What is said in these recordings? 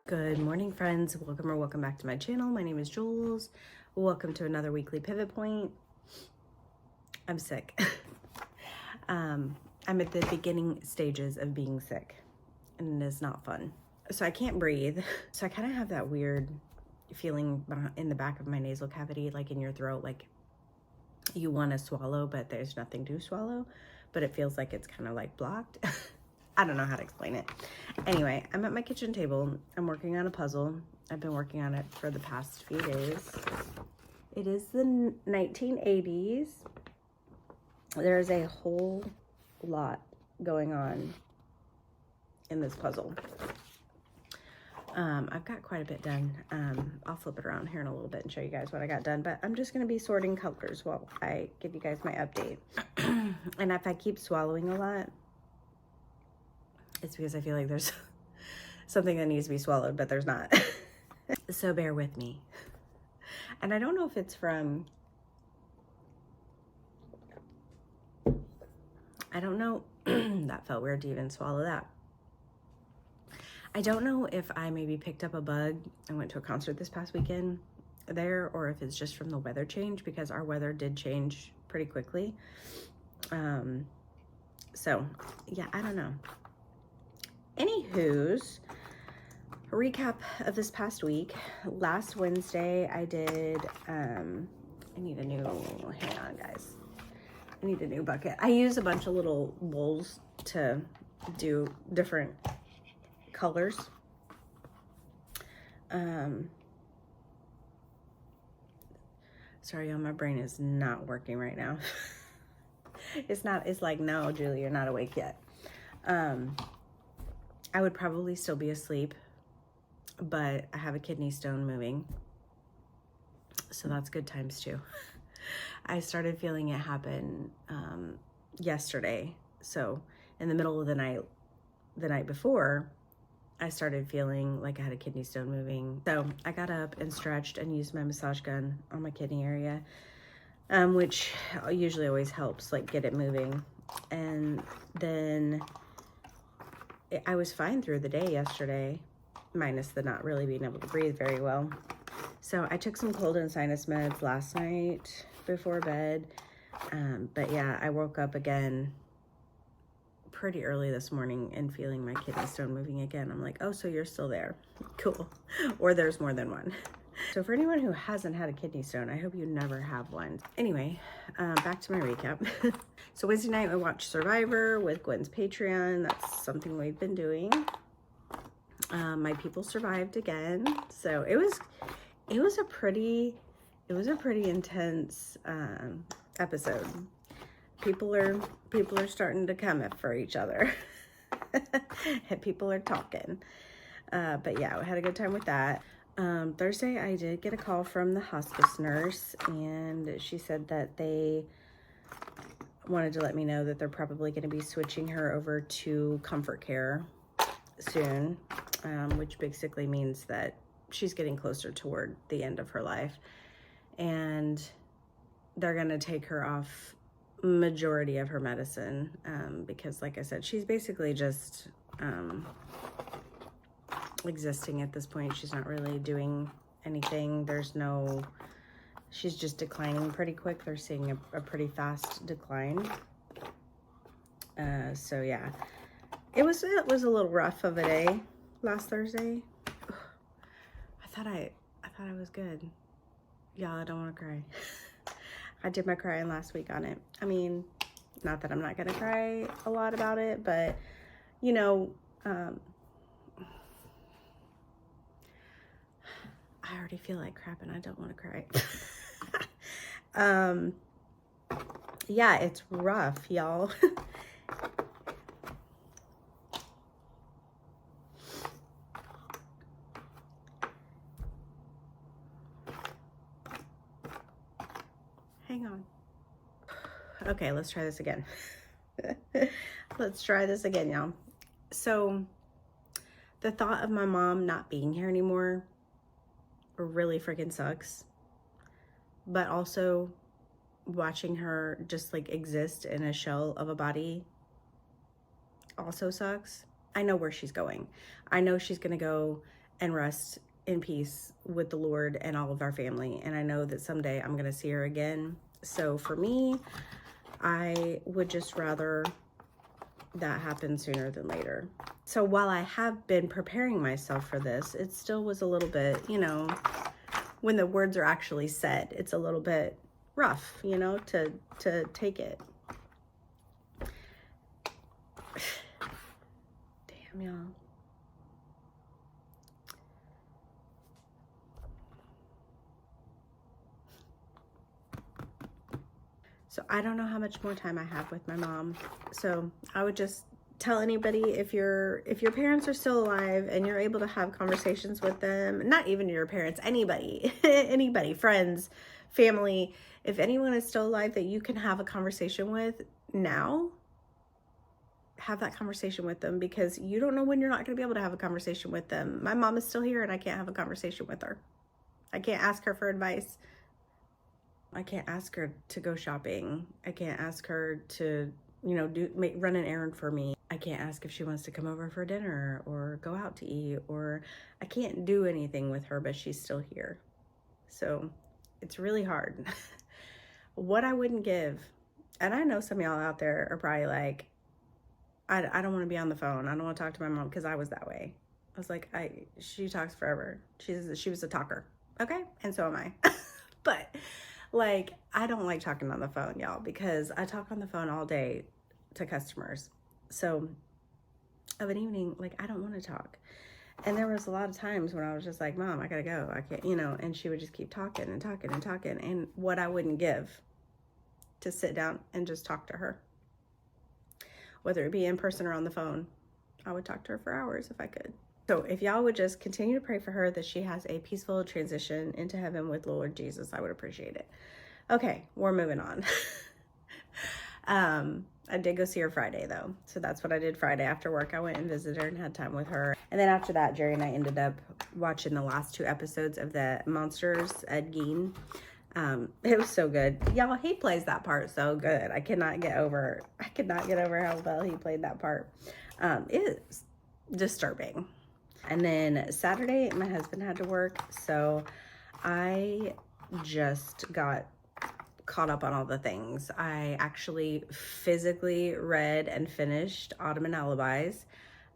Good morning, friends. Welcome back to my channel. My name is Jules. Welcome to another weekly pivot point. I'm sick. I'm at the beginning stages of being sick, and it is not fun. So I can't breathe. So I kind of have that weird feeling in the back of my nasal cavity, like in your throat, like you want to swallow, but there's nothing to swallow, but it feels like it's kind of like blocked. I don't know how to explain it. Anyway, I'm at my kitchen table. I'm working on a puzzle. I've been working on it for the past few days. It is the 1980s. There's a whole lot going on in this puzzle. I've got quite a bit done. I'll flip it around here in a little bit and show you guys what I got done, but I'm just going to be sorting colors while I give you guys my update. And if I keep swallowing a lot, it's because I feel like there's something that needs to be swallowed, but there's not. So bear with me. And I don't know if it's from, I don't know, that felt weird to even swallow that. I don't know if I maybe picked up a bug. I went to a concert this past weekend there, or if it's just from the weather change, because our weather did change pretty quickly. So yeah, I don't know. Anywho's, a recap of this past week. Last Wednesday I did, I need a new, hang on guys. I need a new bucket. I use a bunch of little bowls to do different colors. Sorry y'all, my brain is not working right now. It's like, no, Julie, you're not awake yet. I would probably still be asleep, but I have a kidney stone moving, so that's good times too. I started feeling it happen yesterday. So in the middle of the night before, I started feeling like I had a kidney stone moving. So I got up and stretched and used my massage gun on my kidney area, which usually always helps, like, get it moving. And then I was fine through the day yesterday, minus the not really being able to breathe very well. So I took some cold and sinus meds last night before bed. But yeah, I woke up again pretty early this morning and feeling my kidney stone moving again. I'm like, oh, so you're still there. Cool. Or there's more than one. So for anyone who hasn't had a kidney stone, I hope you never have one. Anyway, back to my recap. So Wednesday night, I watched Survivor with Gwen's Patreon. That's something we've been doing. My people survived again. So it was a pretty intense episode. People are starting to come up for each other. People are talking. But yeah, we had a good time with that. Thursday, I did get a call from the hospice nurse, and she said that they wanted to let me know that they're probably going to be switching her over to comfort care soon, which basically means that she's getting closer toward the end of her life, and they're going to take her off majority of her medicine, because like I said, she's basically just existing at this point. She's not really doing anything. She's just declining pretty quick. They're seeing a pretty fast decline. So yeah, it was a little rough of a day last Thursday. I thought I was good. Y'all, I don't want to cry. I did my crying last week on it. I mean, not that I'm not gonna cry a lot about it, but you know, I already feel like crap and I don't want to cry. Yeah, it's rough, y'all. Hang on. Okay, let's try this again. Let's try this again, y'all. So the thought of my mom not being here anymore really freaking sucks, but also watching her just like exist in a shell of a body also sucks. I know where she's going. I know she's gonna go and rest in peace with the Lord and all of our family. And I know that someday I'm going to see her again. So for me, I would just rather that happen sooner than later. So while I have been preparing myself for this, it still was a little bit, you know, when the words are actually said, it's a little bit rough, you know, to take it. Damn, y'all. So I don't know how much more time I have with my mom. So I would just tell anybody, if your parents are still alive and you're able to have conversations with them, not even your parents, anybody, anybody, friends, family, if anyone is still alive that you can have a conversation with now, have that conversation with them, because you don't know when you're not going to be able to have a conversation with them. My mom is still here and I can't have a conversation with her. I can't ask her for advice. I can't ask her to go shopping. I can't ask her to, you know, run an errand for me. I can't ask if she wants to come over for dinner or go out to eat, or I can't do anything with her, but she's still here. So it's really hard. What I wouldn't give, and I know some of y'all out there are probably like, I don't want to be on the phone. I don't want to talk to my mom, because I was that way. I was like, she talks forever. She was a talker. Okay. And so am I. But like, I don't like talking on the phone, y'all, because I talk on the phone all day to customers. So of an evening, like, I don't want to talk. And there was a lot of times when I was just like, Mom, I gotta go. I can't, you know, and she would just keep talking and talking and talking. And what I wouldn't give to sit down and just talk to her, whether it be in person or on the phone, I would talk to her for hours if I could. So if y'all would just continue to pray for her, that she has a peaceful transition into heaven with Lord Jesus, I would appreciate it. Okay, we're moving on. I did go see her Friday though. So that's what I did Friday after work. I went and visited her and had time with her. And then after that, Jerry and I ended up watching the last 2 episodes of the Monsters, Ed Gein. It was so good. Y'all, he plays that part so good. I could not get over how well he played that part. It is disturbing. And then Saturday, my husband had to work, so I just got caught up on all the things. I actually physically read and finished Autumn and Alibis.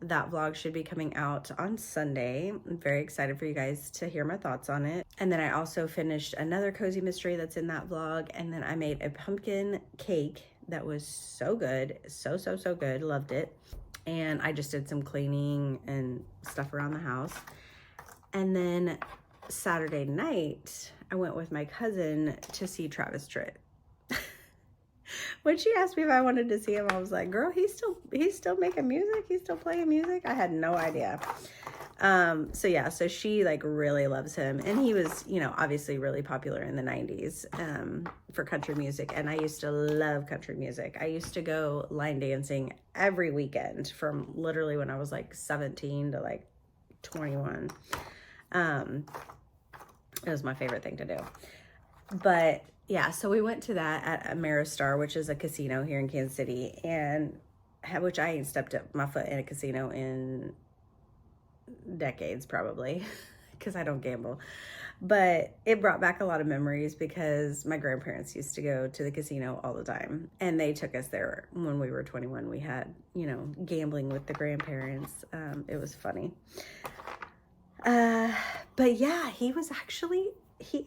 That vlog should be coming out on Sunday. I'm very excited for you guys to hear my thoughts on it. And then I also finished another cozy mystery that's in that vlog. And then I made a pumpkin cake that was so good. So good. Loved it. And I just did some cleaning and stuff around the house. And then Saturday night, I went with my cousin to see Travis Tritt. When she asked me if I wanted to see him, I was like, girl, he's still making music. He's still playing music. I had no idea. So yeah, so she like really loves him. And he was, you know, obviously really popular in the 90s, for country music. And I used to love country music. I used to go line dancing every weekend from literally when I was like 17 to like 21. It was my favorite thing to do. But yeah, so we went to that at Ameristar, which is a casino here in Kansas City, and which I ain't stepped up my foot in a casino in decades probably, because I don't gamble. But it brought back a lot of memories, because my grandparents used to go to the casino all the time, and they took us there when we were 21. We had, you know, gambling with the grandparents. It was funny. But yeah, he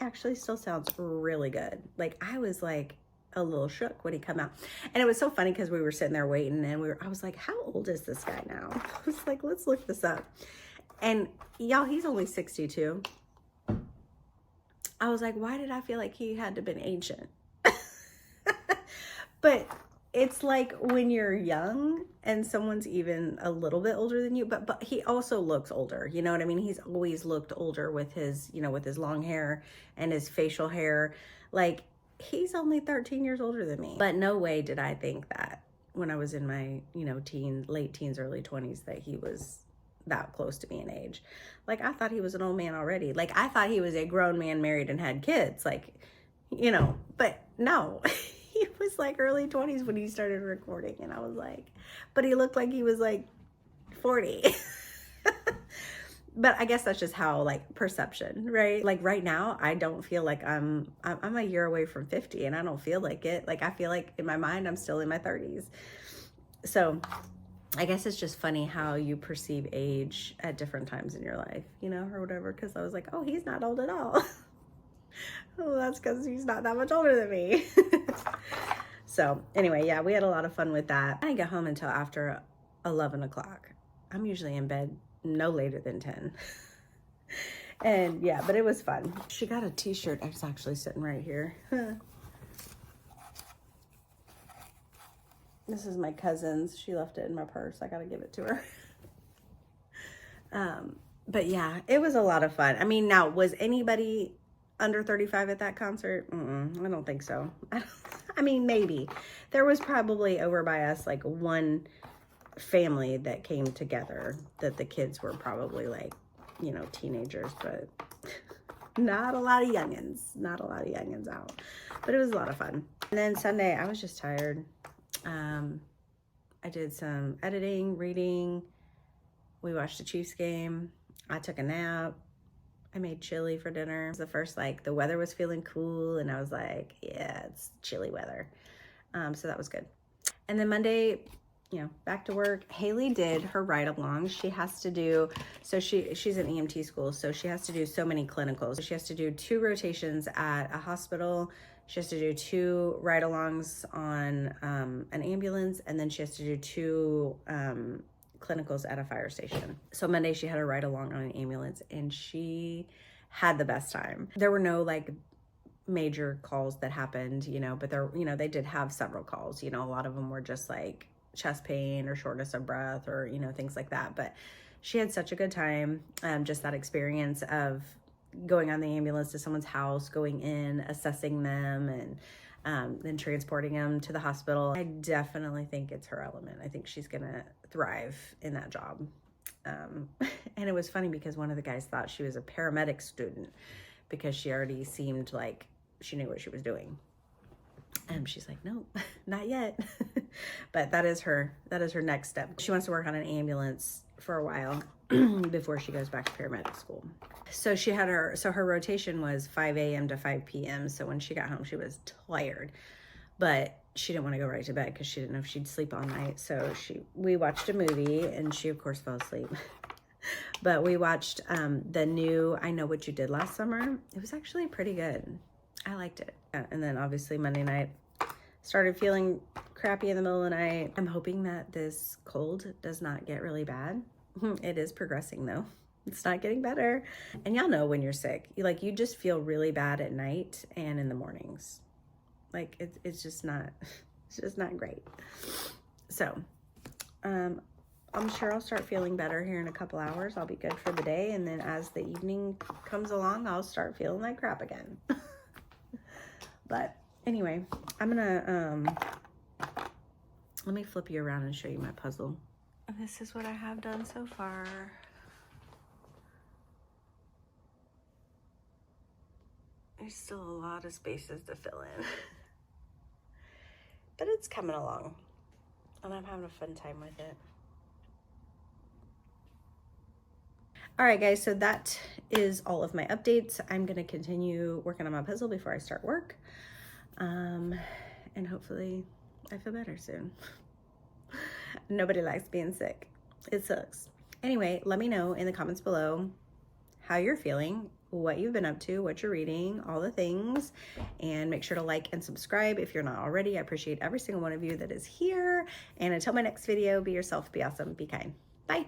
actually still sounds really good. Like, I was like a little shook when he come out. And it was so funny because we were sitting there waiting, and I was like, how old is this guy now? I was like, let's look this up. And y'all, he's only 62. I was like, why did I feel like he had to been ancient? But it's like when you're young and someone's even a little bit older than you, but he also looks older. You know what I mean? He's always looked older with his, you know, with his long hair and his facial hair. Like, he's only 13 years older than me. But no way did I think that when I was in my, you know, late teens, early 20s, that he was that close to me in age. Like, I thought he was an old man already. Like, I thought he was a grown man married and had kids. Like, you know, but no. He was like early 20s when he started recording, and I was like, but he looked like he was like 40. But I guess that's just how, like, perception, right? Like right now, I don't feel like I'm a year away from 50, and I don't feel like it. Like I feel like in my mind, I'm still in my 30s. So I guess it's just funny how you perceive age at different times in your life, you know, or whatever. Because I was like, oh, he's not old at all. Oh, that's because he's not that much older than me. So anyway, yeah, we had a lot of fun with that. I didn't get home until after 11 o'clock. I'm usually in bed no later than 10. And yeah, but it was fun. She got a t-shirt. It's actually sitting right here. This is my cousin's. She left it in my purse. I gotta give it to her. But yeah, it was a lot of fun. I mean, now, was anybody under 35 at that concert? I don't think so. I mean, maybe. There was probably over by us like one family that came together that the kids were probably like, you know, teenagers, but not a lot of youngins. Not a lot of youngins out. But it was a lot of fun. And then Sunday, I was just tired. I did some editing, reading. We watched the Chiefs game. I took a nap. I made chili for dinner. It was the first, like, the weather was feeling cool, and I was like, yeah, it's chilly weather. So that was good. And then Monday, you know, back to work. Haley did her ride-along. She has to do, so she's in EMT school, so she has to do so many clinicals. She has to do 2 rotations at a hospital. She has to do 2 ride-alongs on an ambulance, and then she has to do 2 clinicals at a fire station. So Monday she had a ride-along on an ambulance, and she had the best time. There were no like major calls that happened, you know, but there, you know, they did have several calls. You know, a lot of them were just like chest pain or shortness of breath or, you know, things like that. But she had such a good time. Just that experience of going on the ambulance to someone's house, going in, assessing them, and then transporting them to the hospital. I definitely think it's her element. I think she's gonna thrive in that job. And it was funny because one of the guys thought she was a paramedic student because she already seemed like she knew what she was doing. And she's like, no, not yet. But that is her next step. She wants to work on an ambulance for a while before she goes back to paramedic school. So she had her rotation was 5 a.m. to 5 p.m. So when she got home, she was tired, but she didn't want to go right to bed because she didn't know if she'd sleep all night. So we watched a movie, and she of course fell asleep. But we watched the new I Know What You Did Last Summer. It was actually pretty good. I liked it. And then obviously Monday night, started feeling crappy in the middle of the night. I'm hoping that this cold does not get really bad. It is progressing though. It's not getting better. And y'all know when you're sick, you just feel really bad at night and in the mornings. Like it's just not great. So, I'm sure I'll start feeling better here in a couple hours. I'll be good for the day. And then as the evening comes along, I'll start feeling like crap again. But anyway, I'm gonna, let me flip you around and show you my puzzle. And this is what I have done so far. There's still a lot of spaces to fill in. But it's coming along. And I'm having a fun time with it. All right, guys, so that is all of my updates. I'm going to continue working on my puzzle before I start work. And hopefully I feel better soon. Nobody likes being sick. It sucks. Anyway, let me know in the comments below how you're feeling, what you've been up to, what you're reading, all the things. And make sure to like and subscribe if you're not already. I appreciate every single one of you that is here. And until my next video, be yourself, be awesome, be kind. Bye.